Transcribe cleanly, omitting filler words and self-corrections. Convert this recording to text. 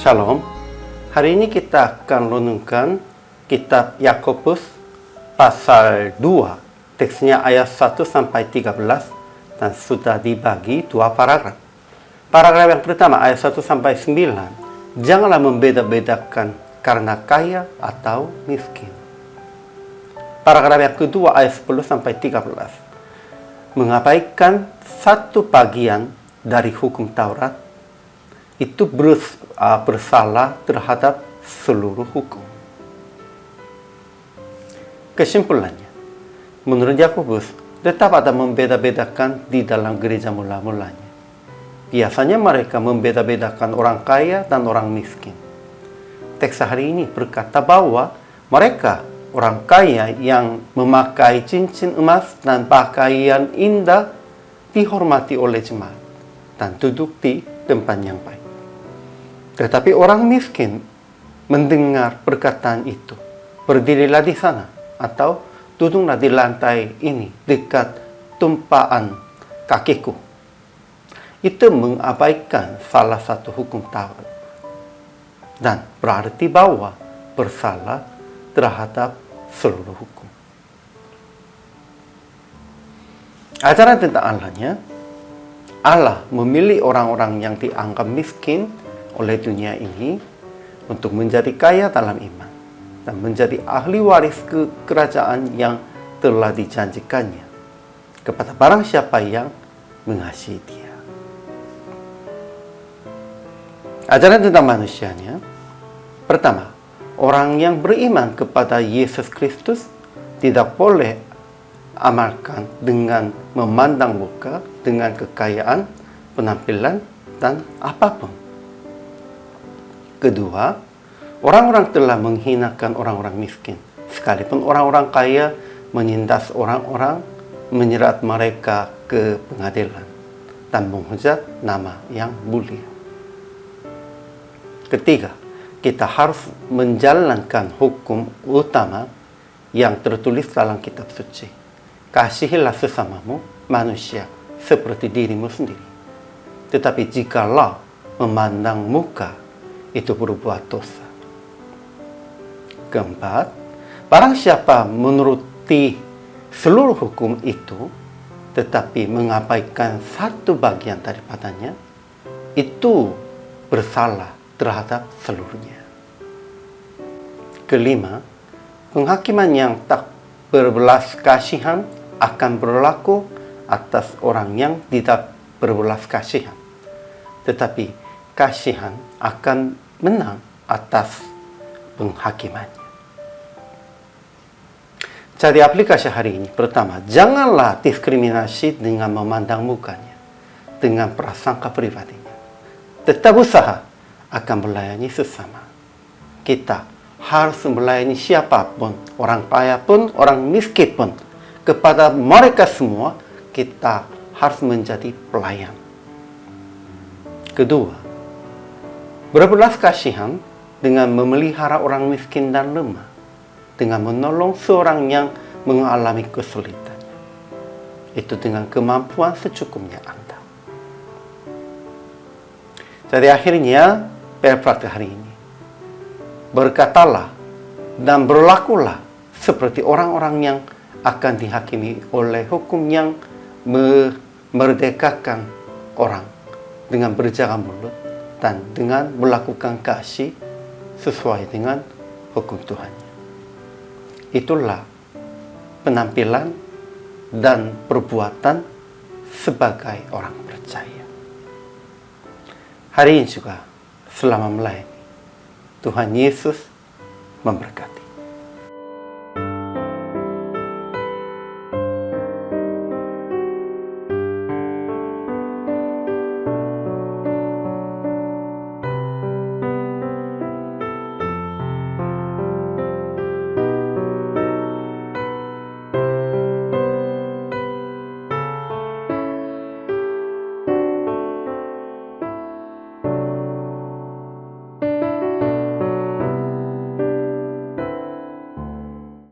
Shalom. Hari ini kita akan renungkan kitab Yakobus pasal 2. Teksnya ayat 1 sampai 13 dan sudah dibagi dua paragraf. Paragraf yang pertama ayat 1 sampai 9. Janganlah membeda-bedakan karena kaya atau miskin. Paragraf yang kedua ayat 10 sampai 13. Mengabaikan satu bagian dari hukum Taurat itu bersalah terhadap seluruh hukum. Kesimpulannya, menurut Yakobus, tetap ada membeda-bedakan di dalam gereja mula-mulanya. Biasanya mereka membeda-bedakan orang kaya dan orang miskin. Teks hari ini berkata bahwa mereka, orang kaya yang memakai cincin emas dan pakaian indah, dihormati oleh jemaat dan duduk di tempat yang baik. Tetapi orang miskin mendengar perkataan itu, berdirilah di sana atau duduklah di lantai ini dekat tumpaan kakiku. Itu mengabaikan salah satu hukum Taurat dan berarti bahwa bersalah terhadap seluruh hukum. Ajaran tentang Allahnya, Allah memilih orang-orang yang dianggap miskin oleh dunia ini untuk menjadi kaya dalam iman dan menjadi ahli waris kerajaan yang telah dijanjikannya kepada barang siapa yang mengasihi Dia. Ajaran tentang manusianya, pertama, orang yang beriman kepada Yesus Kristus tidak boleh amalkan dengan memandang muka, dengan kekayaan, penampilan, dan apapun. Kedua, orang-orang telah menghinakan orang-orang miskin, sekalipun orang-orang kaya menindas orang-orang, menyerat mereka ke pengadilan, dan menghujat nama yang mulia. Ketiga, kita harus menjalankan hukum utama yang tertulis dalam kitab suci. Kasihilah sesamamu manusia seperti dirimu sendiri. Tetapi jikalau memandang muka, itu berbuat dosa. Keempat, barang siapa menuruti seluruh hukum itu, tetapi mengabaikan satu bagian daripadanya, itu bersalah terhadap seluruhnya. Kelima, penghakiman yang tak berbelas kasihan akan berlaku atas orang yang tidak berbelas kasihan. Tetapi kasihan akan menang atas penghakimannya. Jadi aplikasi hari ini, pertama, janganlah diskriminasi dengan memandang mukanya, dengan prasangka pribadinya. Tetap usaha akan melayani sesama. Kita harus melayani siapapun, orang kaya pun, orang miskin pun. Kepada mereka semua, kita harus menjadi pelayan. Kedua, berbelas kasihan dengan memelihara orang miskin dan lemah, dengan menolong seorang yang mengalami kesulitannya. Itu dengan kemampuan secukupnya Anda. Jadi akhirnya, praktik hari ini, berkatalah dan berlakulah seperti orang-orang yang akan dihakimi oleh hukum yang memerdekakan orang dengan berjaga mulut dan dengan melakukan kasih sesuai dengan hukum Tuhan. Itulah penampilan dan perbuatan sebagai orang percaya. Hari ini juga selama melayani, Tuhan Yesus memberkati.